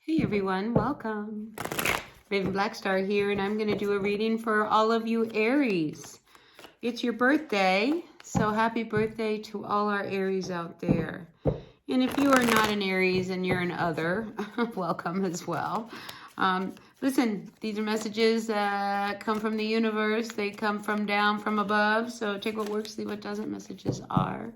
Hey everyone, welcome. Raven Blackstar here, and I'm going to do a reading for all of you Aries. It's your birthday, so happy birthday to all our Aries out there. And if you are not an Aries and you're an other, welcome as well. Listen, these are messages that come from the universe. They come from down from above, so take what works, leave what doesn't. Messages are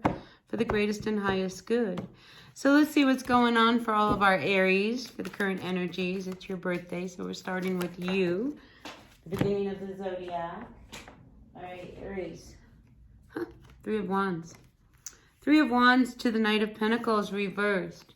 for the greatest and highest good. So let's see what's going on for all of our Aries for the current energies. It's your birthday, so we're starting with you, the beginning of the zodiac. All right, Aries. Three of Wands. Three of Wands to the Knight of Pentacles reversed.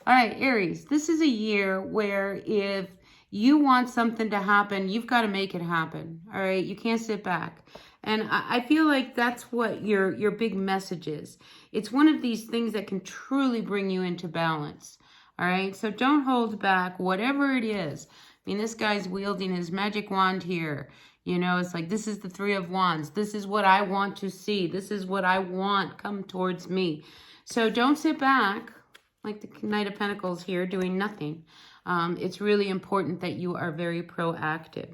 All right, Aries, this is a year where if you want something to happen, you've got to make it happen. All right, you can't sit back. And I feel like that's what your big message is. It's one of these things that can truly bring you into balance. All right, so don't hold back, whatever it is. I mean, this guy's wielding his magic wand here. You know, it's like, this is the Three of Wands. This is what I want to see. This is what I want come towards me. So don't sit back like the Knight of Pentacles here doing nothing. It's really important that you are very proactive.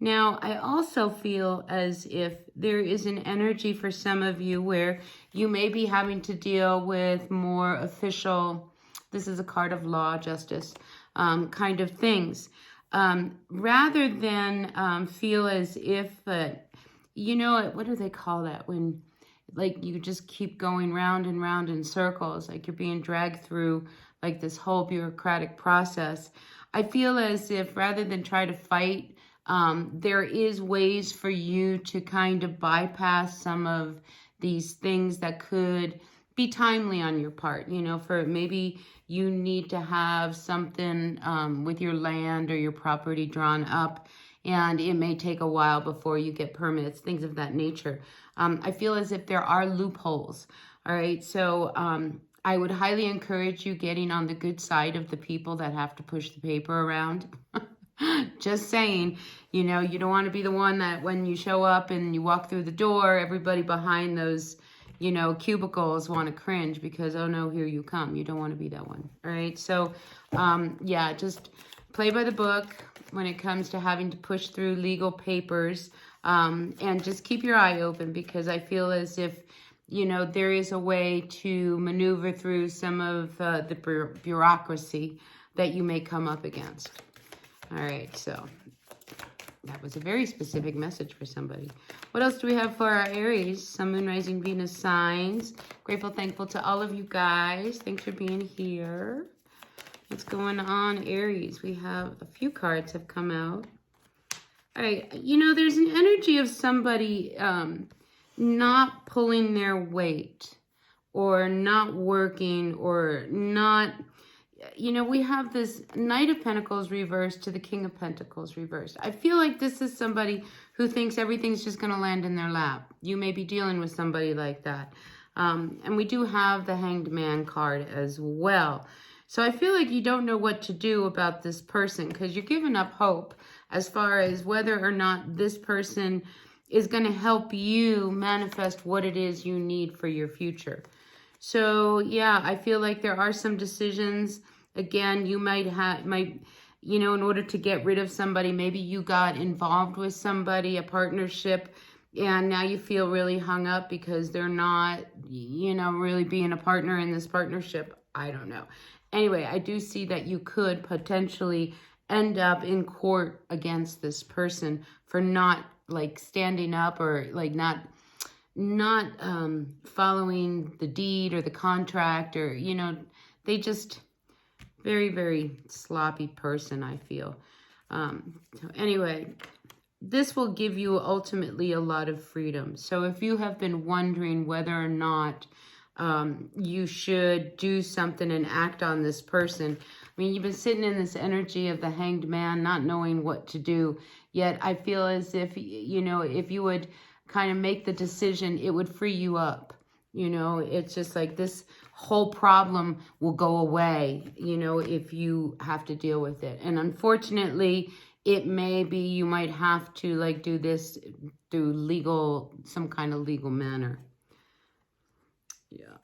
Now, I also feel as if there is an energy for some of you where you may be having to deal with more official, this is a card of law, justice, kind of things. Rather than feel as if, you know, what do they call that? When, like, you just keep going round and round in circles, like you're being dragged through, like, this whole bureaucratic process. I feel as if rather than try to fight, there is ways for you to kind of bypass some of these things that could be timely on your part. You know, for maybe you need to have something with your land or your property drawn up, and it may take a while before you get permits, things of that nature. I feel as if there are loopholes. All right, so I would highly encourage you getting on the good side of the people that have to push the paper around. Just saying, you know, you don't want to be the one that when you show up and you walk through the door, everybody behind those, you know, cubicles want to cringe because, oh no, here you come. You don't want to be that one. All right. So, yeah, just play by the book when it comes to having to push through legal papers, and just keep your eye open, because I feel as if, you know, there is a way to maneuver through some of the bureaucracy that you may come up against. All right, so that was a very specific message for somebody. What else do we have for our Aries? Sun, Moon, Rising, Venus signs. Grateful, thankful to all of you guys. Thanks for being here. What's going on, Aries? We have a few cards have come out. All right, you know, there's an energy of somebody not pulling their weight, or not working, or not... You know, we have this Knight of Pentacles reversed to the King of Pentacles reversed. I feel like this is somebody who thinks everything's just going to land in their lap. You may be dealing with somebody like that. And we do have the Hanged Man card as well. So I feel like you don't know what to do about this person, because you're giving up hope as far as whether or not this person is going to help you manifest what it is you need for your future. So, yeah, I feel like there are some decisions. Again, you might, you know, in order to get rid of somebody, maybe you got involved with somebody, a partnership, and now you feel really hung up because they're not, you know, really being a partner in this partnership. I don't know. Anyway, I do see that you could potentially end up in court against this person for not, like, standing up, or, like, not following the deed or the contract, or, you know, they just very, very sloppy person, I feel. So anyway, this will give you ultimately a lot of freedom. So if you have been wondering whether or not you should do something and act on this person, I mean, you've been sitting in this energy of the Hanged Man, not knowing what to do, yet I feel as if, you know, if you would kind of make the decision, it would free you up. You know, it's just like this whole problem will go away, you know, if you have to deal with it. And unfortunately, it may be you might have to, like, do this through legal, some kind of legal manner. Yeah.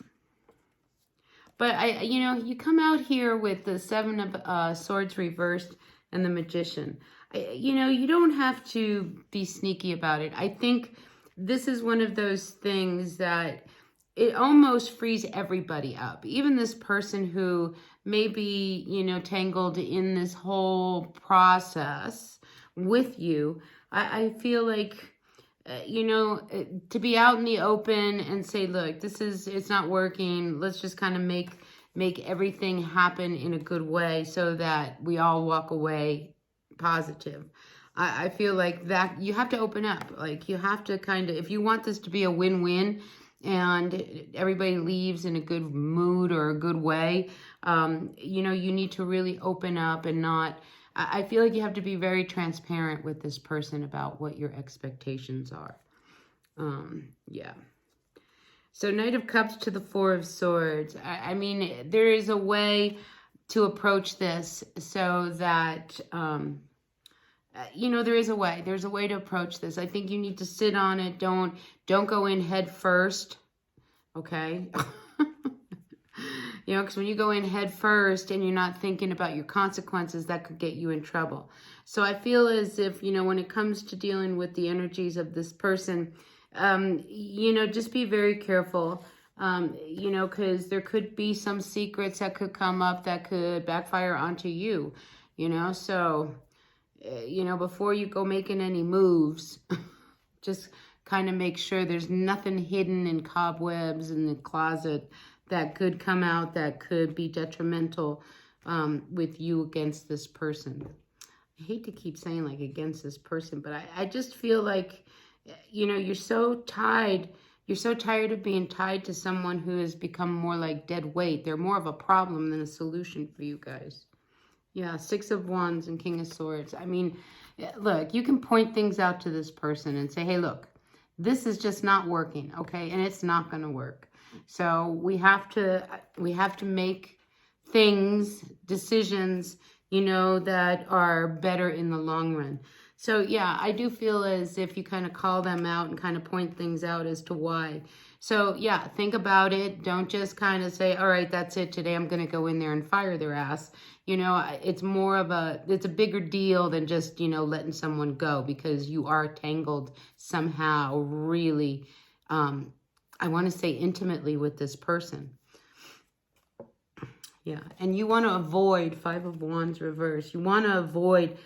But you come out here with the Seven of Swords reversed and the Magician. You don't have to be sneaky about it. I think this is one of those things that it almost frees everybody up. Even this person who may be, tangled in this whole process with you. I feel like, to be out in the open and say, look, it's not working. Let's just kind of make everything happen in a good way so that we all walk away positive. I feel like that you have to open up. Like you have to kind of, if you want this to be a win-win and everybody leaves in a good mood or a good way, you need to really open up and not, I feel like you have to be very transparent with this person about what your expectations are. Yeah. So Knight of Cups to the Four of Swords. I mean, there is a way to approach this so that, there is a way. There's a way to approach this. I think you need to sit on it. Don't go in head first, okay? Because when you go in head first and you're not thinking about your consequences, that could get you in trouble. So I feel as if, when it comes to dealing with the energies of this person, just be very careful, because there could be some secrets that could come up that could backfire onto you, so, before you go making any moves, just kind of make sure there's nothing hidden in cobwebs in the closet that could come out that could be detrimental with you against this person. I hate to keep saying like against this person, but I just feel like, you're so tied. You're so tired of being tied to someone who has become more like dead weight. They're more of a problem than a solution for you guys. Yeah, Six of Wands and King of Swords. I mean, look, you can point things out to this person and say, hey, look, this is just not working, okay? And it's not going to work. So we have to make decisions, that are better in the long run. So yeah, I do feel as if you kind of call them out and kind of point things out as to why. So yeah, think about it. Don't just kind of say, all right, that's it. Today I'm going to go in there and fire their ass. It's more of it's a bigger deal than just, letting someone go, because you are tangled somehow really, I want to say intimately with this person. Yeah. And you want to avoid Five of Wands reverse. You want to avoid,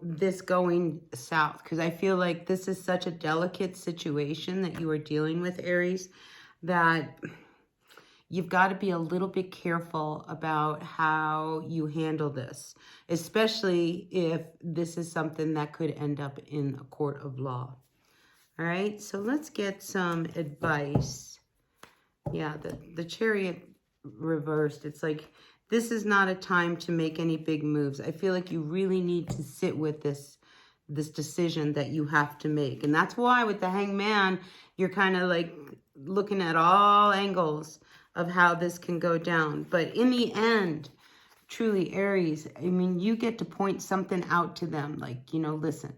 this going south, because I feel like this is such a delicate situation that you are dealing with, Aries, that you've got to be a little bit careful about how you handle this, especially if this is something that could end up in a court of law. All right, so let's get some advice. Yeah, the Chariot reversed. It's like, this is not a time to make any big moves. I feel like you really need to sit with this decision that you have to make. And that's why with the Hangman, you're kind of like looking at all angles of how this can go down. But in the end, truly, Aries, I mean, you get to point something out to them. Like, listen,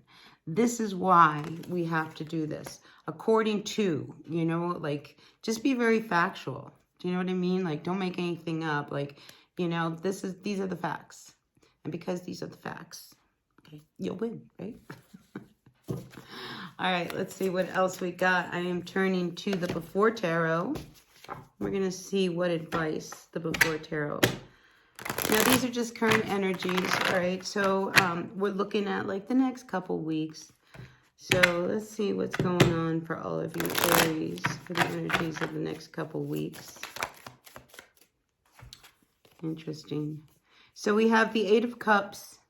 this is why we have to do this. According to, like, just be very factual. Do you know what I mean? Like, don't make anything up. Like, these are the facts. And because these are the facts, okay, you'll win, right? All right, let's see what else we got. I am turning to the Before Tarot. We're going to see what advice the Before Tarot. Now, these are just current energies, all right? So, we're looking at, like, the next couple weeks. So, let's see what's going on for all of you, Aries, for the energies of the next couple weeks. Interesting. So we have the Eight of Cups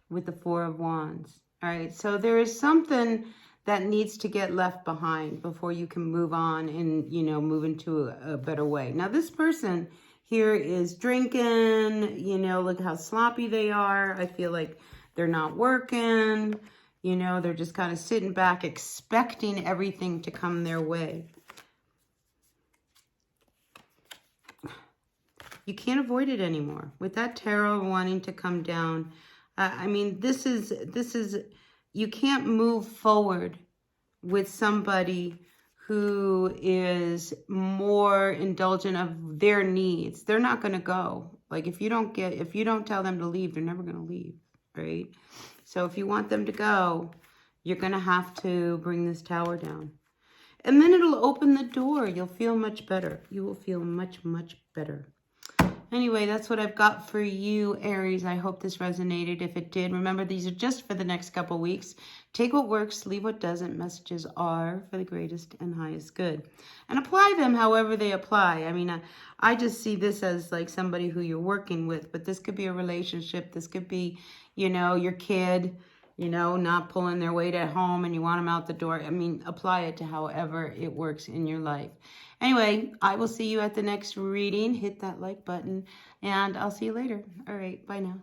with the Four of Wands. All right. So there is something that needs to get left behind before you can move on and, move into a better way. Now, this person here is drinking, look how sloppy they are. I feel like they're not working, they're just kind of sitting back, expecting everything to come their way. You can't avoid it anymore. With that tarot wanting to come down, I mean, this is, you can't move forward with somebody who is more indulgent of their needs, they're not going to go. Like if you don't tell them to leave, they're never going to leave, right? So if you want them to go, you're going to have to bring this Tower down. And then it'll open the door. You'll feel much better. You will feel much, much better. Anyway, that's what I've got for you, Aries. I hope this resonated. If it did, remember, these are just for the next couple weeks. Take what works, leave what doesn't. Messages are for the greatest and highest good. And apply them however they apply. I mean, I just see this as like somebody who you're working with, but this could be a relationship. This could be, you know, your kid, you know, not pulling their weight at home and you want them out the door. I mean, apply it to however it works in your life. Anyway, I will see you at the next reading. Hit that like button, and I'll see you later. All right, bye now.